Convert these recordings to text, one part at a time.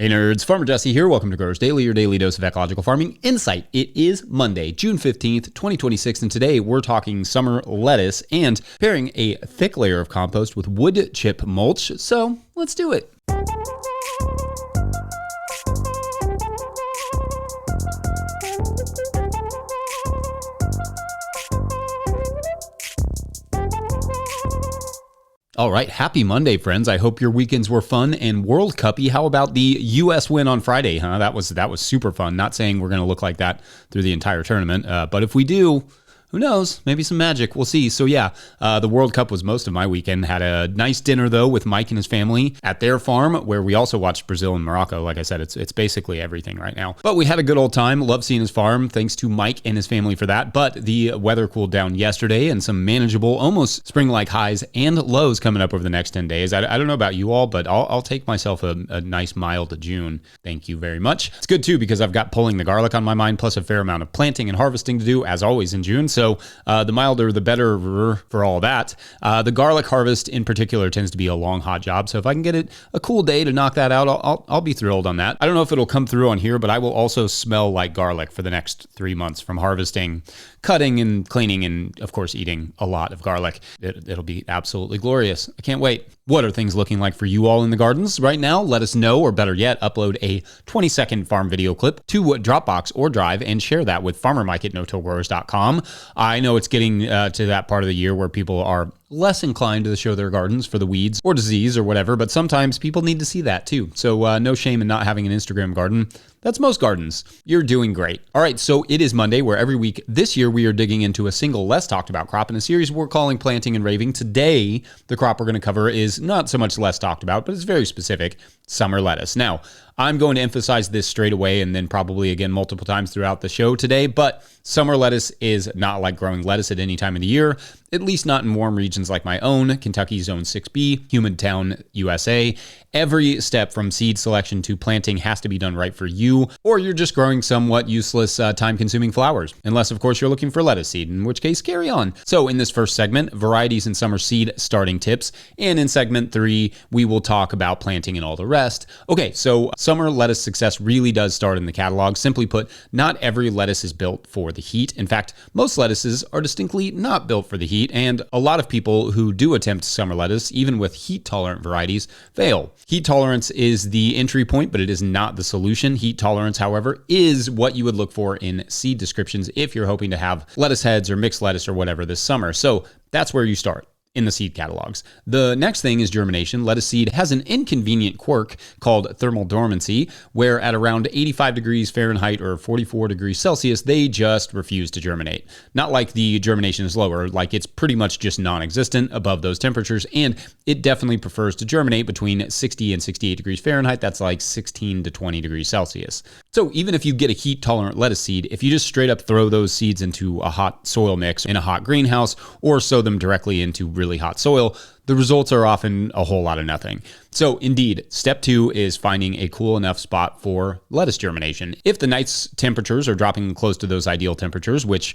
Hey nerds, Farmer Jesse here. Welcome to Growers Daily, your daily dose of ecological farming insight. It is Monday, June 15th, 2026, and today we're talking summer lettuce and pairing a thick layer of compost with wood chip mulch. So let's do it. All right, happy Monday, friends. I hope your weekends were fun and World Cup-y. How about the U.S. win on Friday, huh? That was super fun. Not saying we're going to look like that through the entire tournament, but if we do, who knows? Maybe some magic. We'll see. So yeah, the World Cup was most of my weekend. Had a nice dinner, though, with Mike and his family at their farm, where we also watched Brazil and Morocco. Like I said, it's basically everything right now. But we had a good old time. Love seeing his farm. Thanks to Mike and his family for that. But the weather cooled down yesterday, and some manageable, almost spring-like highs and lows coming up over the next 10 days. I don't know about you all, but I'll take myself a nice mild June. Thank you very much. It's good, too, because I've got pulling the garlic on my mind, plus a fair amount of planting and harvesting to do, as always, in June. So the milder, the better for all that. The garlic harvest in particular tends to be a long, hot job. So if I can get it a cool day to knock that out, I'll be thrilled on that. I don't know if it'll come through on here, but I will also smell like garlic for the next 3 months from harvesting, cutting and cleaning, and of course, eating a lot of garlic. It'll be absolutely glorious. I can't wait. What are things looking like for you all in the gardens right now? Let us know, or better yet, upload a 20-second farm video clip to Dropbox or Drive and share that with farmermike@no-tillgrowers.com. I know it's getting to that part of the year where people are less inclined to show their gardens for the weeds or disease or whatever, but sometimes people need to see that too. So no shame in not having an Instagram garden. That's most gardens. You're doing great. All right, so it is Monday, where every week this year we are digging into a single less talked about crop in a series we're calling Planting and Raving. Today, the crop we're going to cover is not so much less talked about, but it's very specific: summer lettuce. Now, I'm going to emphasize this straight away and then probably again multiple times throughout the show today, but summer lettuce is not like growing lettuce at any time of the year, at least not in warm regions like my own, Kentucky Zone 6B, humid town, USA. Every step from seed selection to planting has to be done right for you, or you're just growing somewhat useless, time-consuming flowers. Unless, of course, you're looking for lettuce seed, in which case, carry on. So in this first segment, varieties and summer seed starting tips, and in segment 3, we will talk about planting and all the rest. Okay, so summer lettuce success really does start in the catalog. Simply put, not every lettuce is built for the heat. In fact, most lettuces are distinctly not built for the heat, and a lot of people who do attempt summer lettuce, even with heat-tolerant varieties, fail. Heat tolerance is the entry point, but it is not the solution. Heat tolerance, however, is what you would look for in seed descriptions if you're hoping to have lettuce heads or mixed lettuce or whatever this summer. So that's where you start, in the seed catalogs. The next thing is germination. Lettuce seed has an inconvenient quirk called thermal dormancy, where at around 85 degrees Fahrenheit or 44 degrees Celsius, they just refuse to germinate. Not like the germination is lower, like it's pretty much just non-existent above those temperatures, and it definitely prefers to germinate between 60 and 68 degrees Fahrenheit. That's like 16 to 20 degrees Celsius. So even if you get a heat-tolerant lettuce seed, if you just straight up throw those seeds into a hot soil mix in a hot greenhouse or sow them directly into really hot soil, the results are often a whole lot of nothing. So indeed, step 2 is finding a cool enough spot for lettuce germination. If the night's temperatures are dropping close to those ideal temperatures, which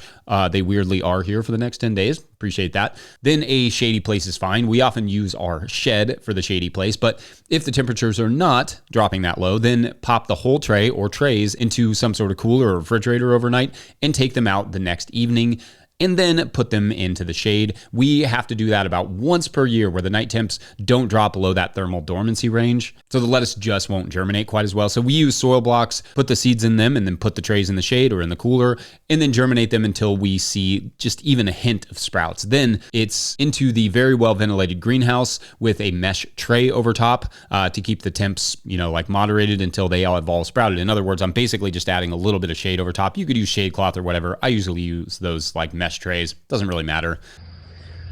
they weirdly are here for the next 10 days, appreciate that, then a shady place is fine. We often use our shed for the shady place, but if the temperatures are not dropping that low, then pop the whole tray or trays into some sort of cooler or refrigerator overnight and take them out the next evening, and then put them into the shade. We have to do that about once per year, where the night temps don't drop below that thermal dormancy range. So the lettuce just won't germinate quite as well. So we use soil blocks, put the seeds in them, and then put the trays in the shade or in the cooler, and then germinate them until we see just even a hint of sprouts. Then it's into the very well ventilated greenhouse with a mesh tray over top to keep the temps, like moderated until they all have all sprouted. In other words, I'm basically just adding a little bit of shade over top. You could use shade cloth or whatever. I usually use those like mesh trays. Doesn't really matter.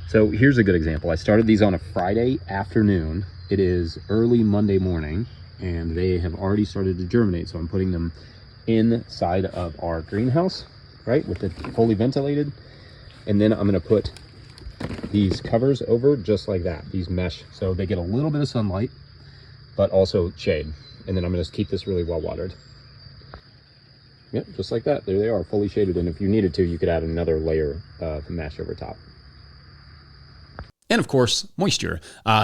So here's a good example. I started these on a Friday afternoon. It is early Monday morning, and they have already started to germinate. So I'm putting them inside of our greenhouse, right, with it fully ventilated. And then I'm going to put these covers over just like that, these mesh, so they get a little bit of sunlight, but also shade. And then I'm going to keep this really well watered. Yep, just like that. There they are, fully shaded. And if you needed to, you could add another layer of mesh over top. And of course, moisture.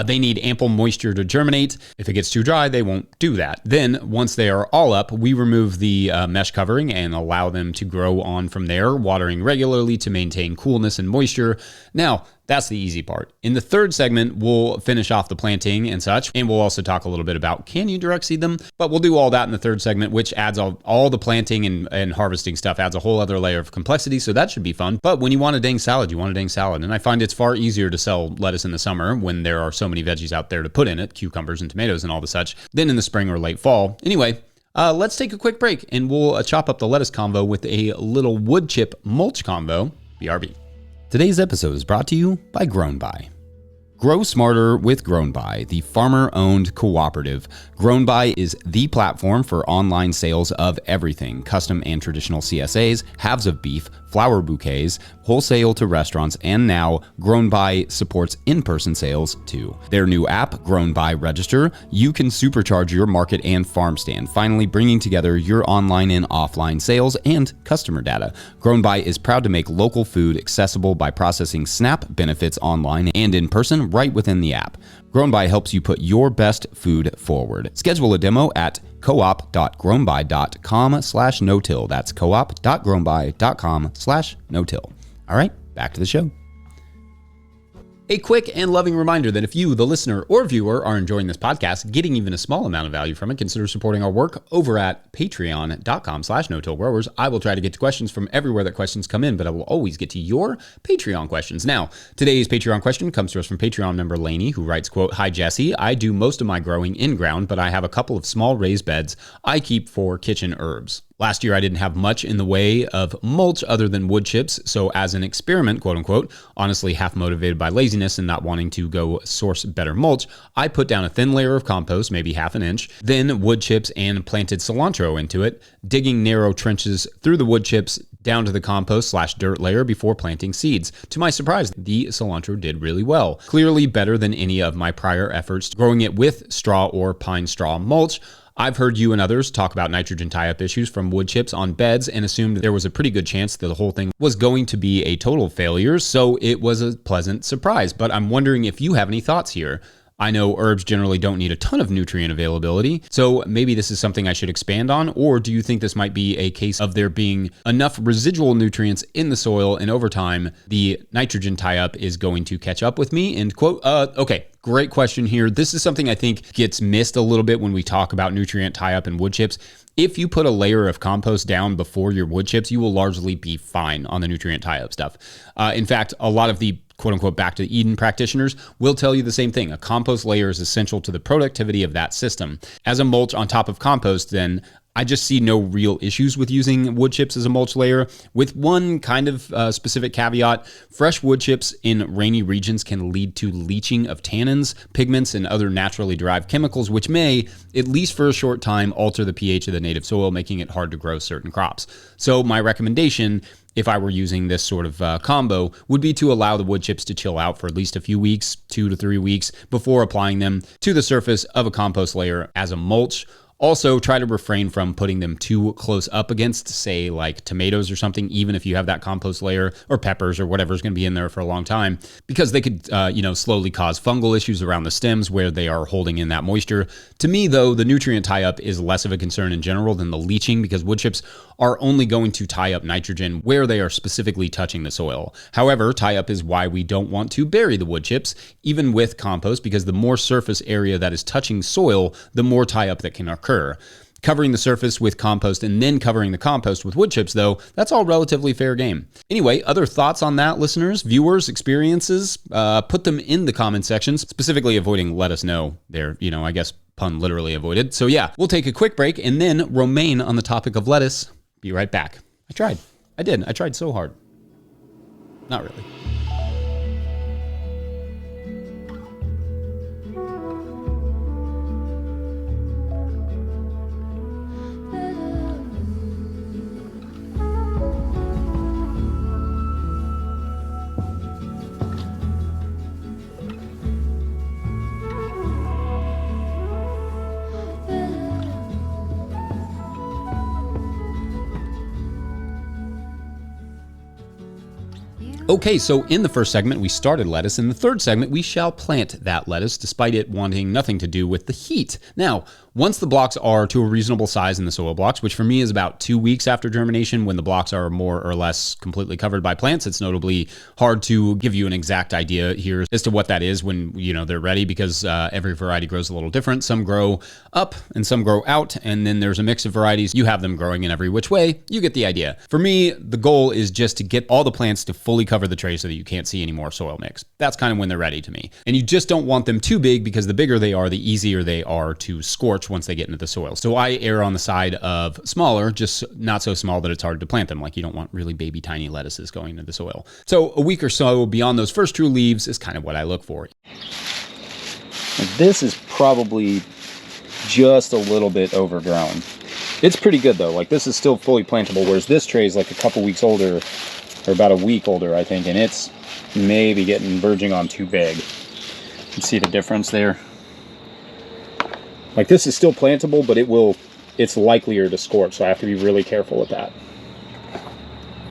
They need ample moisture to germinate. If it gets too dry, they won't do that. Then once they are all up, we remove the mesh covering and allow them to grow on from there, watering regularly to maintain coolness and moisture. Now, that's the easy part. In the third segment, we'll finish off the planting and such, and we'll also talk a little bit about can you direct seed them? But we'll do all that in the third segment, which adds all the planting and harvesting stuff, adds a whole other layer of complexity, so that should be fun. But when you want a dang salad, you want a dang salad. And I find it's far easier to sell lettuce in the summer when there are so many veggies out there to put in it, cucumbers and tomatoes and all the such, than in the spring or late fall. Anyway, let's take a quick break, and we'll chop up the lettuce combo with a little wood chip mulch combo. BRB. Today's episode is brought to you by Grown By. Grow smarter with Grown By, the farmer-owned cooperative. Grown By is the platform for online sales of everything, custom and traditional CSAs, halves of beef, flower bouquets, wholesale to restaurants, and now Grown By supports in-person sales too. Their new app, Grown By Register, you can supercharge your market and farm stand, finally bringing together your online and offline sales and customer data. Grown By is proud to make local food accessible by processing SNAP benefits online and in person right within the app. Grown By helps you put your best food forward. Schedule a demo at coop.grownby.com/no-till. That's coop.grownby.com/no-till. All right, back to the show. A quick and loving reminder that if you, the listener or viewer, are enjoying this podcast, getting even a small amount of value from it, consider supporting our work over at patreon.com/no-till-growers. I will try to get to questions from everywhere that questions come in, but I will always get to your Patreon questions. Now, today's Patreon question comes to us from Patreon member Lainey, who writes, quote, "Hi, Jesse. I do most of my growing in ground, but I have a couple of small raised beds I keep for kitchen herbs. Last year, I didn't have much in the way of mulch other than wood chips, so as an experiment, quote unquote, honestly half motivated by laziness and not wanting to go source better mulch, I put down a thin layer of compost, maybe half an inch, then wood chips and planted cilantro into it, digging narrow trenches through the wood chips down to the compost/dirt layer before planting seeds. To my surprise, the cilantro did really well. Clearly better than any of my prior efforts growing it with straw or pine straw mulch. I've heard you and others talk about nitrogen tie-up issues from wood chips on beds and assumed there was a pretty good chance that the whole thing was going to be a total failure, so it was a pleasant surprise. But I'm wondering if you have any thoughts here. I know herbs generally don't need a ton of nutrient availability, so maybe this is something I should expand on, or do you think this might be a case of there being enough residual nutrients in the soil and over time the nitrogen tie-up is going to catch up with me? End quote. Okay. Great question here. This is something I think gets missed a little bit when we talk about nutrient tie-up and wood chips. If you put a layer of compost down before your wood chips, you will largely be fine on the nutrient tie-up stuff. In fact, a lot of the quote-unquote back to Eden practitioners will tell you the same thing. A compost layer is essential to the productivity of that system. As a mulch on top of compost, then I just see no real issues with using wood chips as a mulch layer, with one kind of specific caveat. Fresh wood chips in rainy regions can lead to leaching of tannins, pigments, and other naturally derived chemicals, which may, at least for a short time, alter the pH of the native soil, making it hard to grow certain crops. So my recommendation, if I were using this sort of combo, would be to allow the wood chips to chill out for at least a few weeks, 2 to 3 weeks, before applying them to the surface of a compost layer as a mulch. Also, try to refrain from putting them too close up against, say, like tomatoes or something, even if you have that compost layer, or peppers or whatever's going to be in there for a long time, because they could, slowly cause fungal issues around the stems where they are holding in that moisture. To me, though, the nutrient tie-up is less of a concern in general than the leaching, because wood chips are only going to tie up nitrogen where they are specifically touching the soil. However, tie-up is why we don't want to bury the wood chips, even with compost, because the more surface area that is touching soil, the more tie-up that can occur. Covering the surface with compost and then covering the compost with wood chips, though, that's all relatively fair game. Anyway, other thoughts on that, listeners, viewers, experiences? Put them in the comment sections, specifically avoiding let us know there, I guess pun literally avoided. So yeah, we'll take a quick break and then remain on the topic of lettuce. Be right back. I tried so hard. Not really. Okay, so in the first segment, we started lettuce. In the third segment, we shall plant that lettuce, despite it wanting nothing to do with the heat. Now, once the blocks are to a reasonable size in the soil blocks, which for me is about 2 weeks after germination, when the blocks are more or less completely covered by plants, it's notably hard to give you an exact idea here as to what that is when they're ready, because every variety grows a little different. Some grow up and some grow out, and then there's a mix of varieties. You have them growing in every which way. You get the idea. For me, the goal is just to get all the plants to fully cover the tray so that you can't see any more soil mix. That's kind of when they're ready to me. And you just don't want them too big, because the bigger they are, the easier they are to scorch once they get into the soil. So I err on the side of smaller, just not so small that it's hard to plant them. Like, you don't want really baby tiny lettuces going into the soil. So a week or so beyond those first true leaves is kind of what I look for. This is probably just a little bit overgrown. It's pretty good though. Like, this is still fully plantable, whereas this tray is like a couple weeks older, or about a week older, I think, and it's maybe verging on too big. You can see the difference there. Like, this is still plantable, but it's likelier to scorch, so I have to be really careful with that.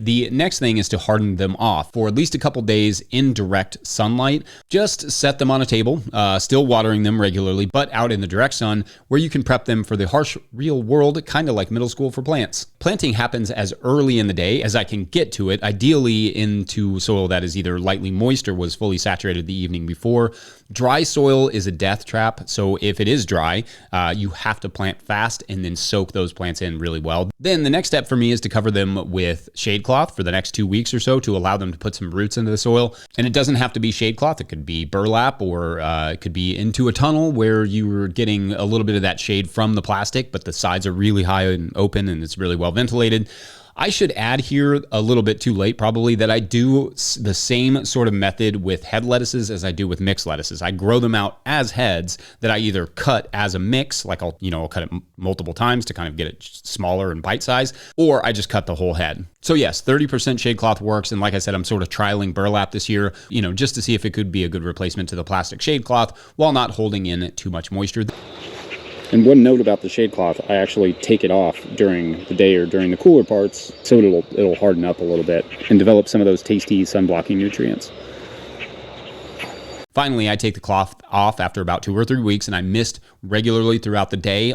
The next thing is to harden them off for at least a couple days in direct sunlight. Just set them on a table, still watering them regularly, but out in the direct sun, where you can prep them for the harsh real world, kind of like middle school for plants. Planting happens as early in the day as I can get to it, ideally into soil that is either lightly moist or was fully saturated the evening before. Dry soil is a death trap, so if it is dry, you have to plant fast and then soak those plants in really well. Then the next step for me is to cover them with shade cloth for the next 2 weeks or so to allow them to put some roots into the soil. And it doesn't have to be shade cloth. It could be burlap, or it could be into a tunnel where you're getting a little bit of that shade from the plastic, but the sides are really high and open and it's really well ventilated. I should add here, a little bit too late probably, that I do the same sort of method with head lettuces as I do with mixed lettuces. I grow them out as heads that I either cut as a mix, like I'll cut it multiple times to kind of get it smaller and bite size, or I just cut the whole head. So yes, 30% shade cloth works. And like I said, I'm sort of trialing burlap this year, just to see if it could be a good replacement to the plastic shade cloth while not holding in too much moisture. And one note about the shade cloth, I actually take it off during the day or during the cooler parts, so it'll harden up a little bit and develop some of those tasty sun-blocking nutrients. Finally, I take the cloth off after about 2 or 3 weeks, and I mist regularly throughout the day.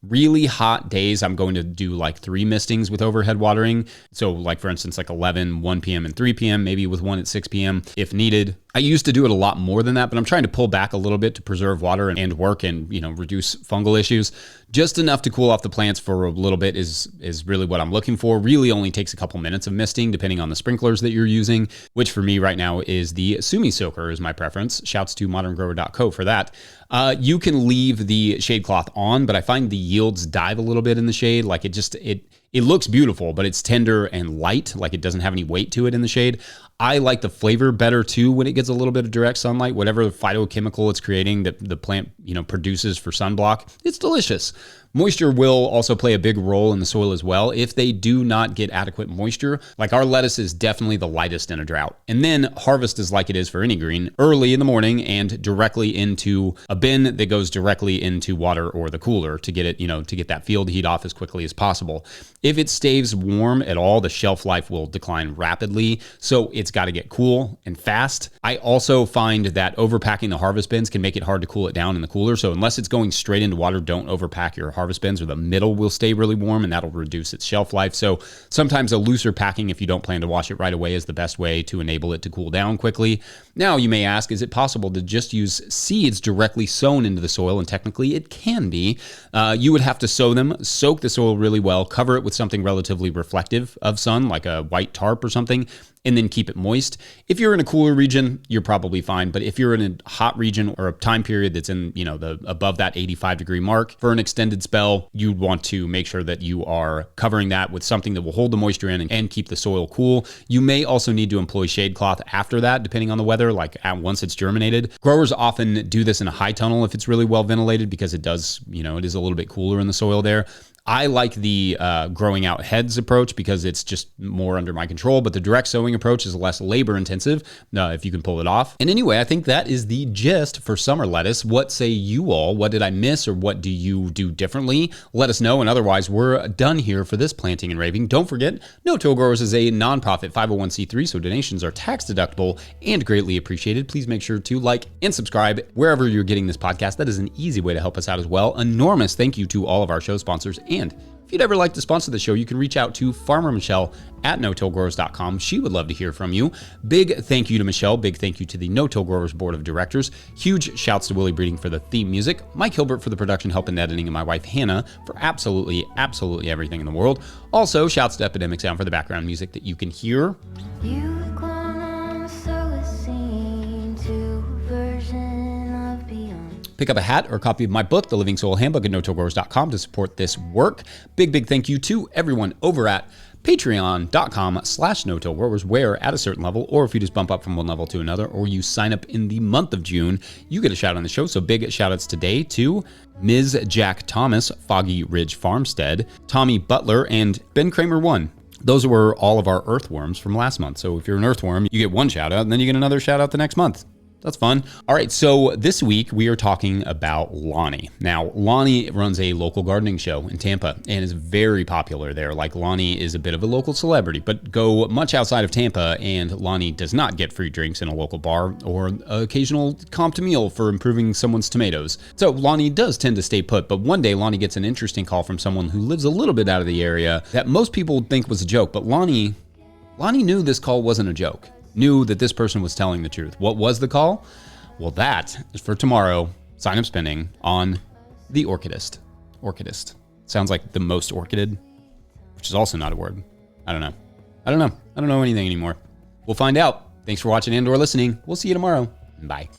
Really hot days, I'm going to do like 3 mistings with overhead watering. So like, for instance, like 11, 1 p.m. and 3 p.m., maybe with 1 at 6 p.m. if needed. I used to do it a lot more than that, but I'm trying to pull back a little bit to preserve water and work and, reduce fungal issues. Just enough to cool off the plants for a little bit is really what I'm looking for. Really only takes a couple minutes of misting, depending on the sprinklers that you're using, which for me right now is the Sumi Soaker is my preference. Shouts to moderngrower.co for that. You can leave the shade cloth on, but I find the yields dive a little bit in the shade. Like, it looks beautiful, but it's tender and light. Like, it doesn't have any weight to it in the shade. I like the flavor better too when it gets a little bit of direct sunlight. Whatever phytochemical it's creating that the plant, produces for sunblock, it's delicious. Moisture will also play a big role in the soil as well. If they do not get adequate moisture, like our lettuce is definitely the lightest in a drought. And then harvest is like it is for any green, early in the morning and directly into a bin that goes directly into water or the cooler to get it, to get that field heat off as quickly as possible. If it stays warm at all, the shelf life will decline rapidly. So it's got to get cool and fast. I also find that overpacking the harvest bins can make it hard to cool it down in the cooler. So unless it's going straight into water, don't overpack your harvest bins, or the middle will stay really warm and that'll reduce its shelf life. So sometimes a looser packing, if you don't plan to wash it right away, is the best way to enable it to cool down quickly. Now you may ask, is it possible to just use seeds directly sown into the soil? And technically it can be. You would have to sow them, soak the soil really well, cover it with something relatively reflective of sun, like a white tarp or something, and then keep it moist. If you're in a cooler region, you're probably fine. But if you're in a hot region or a time period that's in, the above that 85-degree mark for an extended spell, you'd want to make sure that you are covering that with something that will hold the moisture in and keep the soil cool. You may also need to employ shade cloth after that, depending on the weather, like once it's germinated. Growers often do this in a high tunnel if it's really well ventilated, because it does, it is a little bit cooler in the soil there. I like the growing out heads approach because it's just more under my control, but the direct sowing approach is less labor intensive if you can pull it off. And anyway, I think that is the gist for summer lettuce. What say you all? What did I miss, or what do you do differently? Let us know. And otherwise, we're done here for this Planting and Raving. Don't forget, No Till Growers is a nonprofit 501c3, so donations are tax deductible and greatly appreciated. Please make sure to like and subscribe wherever you're getting this podcast. That is an easy way to help us out as well. Enormous thank you to all of our show sponsors. And if you'd ever like to sponsor the show, you can reach out to Farmer Michelle at no-tillgrowers.com. She would love to hear from you. Big thank you to Michelle. Big thank you to the No Till Growers Board of Directors. Huge shouts to Willie Breeding for the theme music, Mike Hilbert for the production help and editing, and my wife Hannah for absolutely everything in the world. Also, shouts to Epidemic Sound for the background music that you can hear. Pick up a hat or a copy of my book, The Living Soil Handbook, at no-tillgrowers.com to support this work. Big thank you to everyone over at patreon.com/no-tillgrowers, where at a certain level, or if you just bump up from one level to another, or you sign up in the month of June, you get a shout on the show. So big shout outs today to Ms. Jack Thomas, Foggy Ridge Farmstead, Tommy Butler, and Ben Kramer 1. Those were all of our earthworms from last month. So if you're an earthworm, you get one shout out, and then you get another shout out the next month. That's fun. All right, so this week we are talking about Lonnie. Now, Lonnie runs a local gardening show in Tampa and is very popular there. Like, Lonnie is a bit of a local celebrity, but go much outside of Tampa and Lonnie does not get free drinks in a local bar or occasional comp to meal for improving someone's tomatoes. So Lonnie does tend to stay put, but one day Lonnie gets an interesting call from someone who lives a little bit out of the area that most people think was a joke, but Lonnie knew this call wasn't a joke. Knew that this person was telling the truth. What was the call? Well, that is for tomorrow. Sign up spinning on the Orchidist. Orchidist. Sounds like the most orchided, which is also not a word. I don't know. I don't know anything anymore. We'll find out. Thanks for watching and/or listening. We'll see you tomorrow. Bye.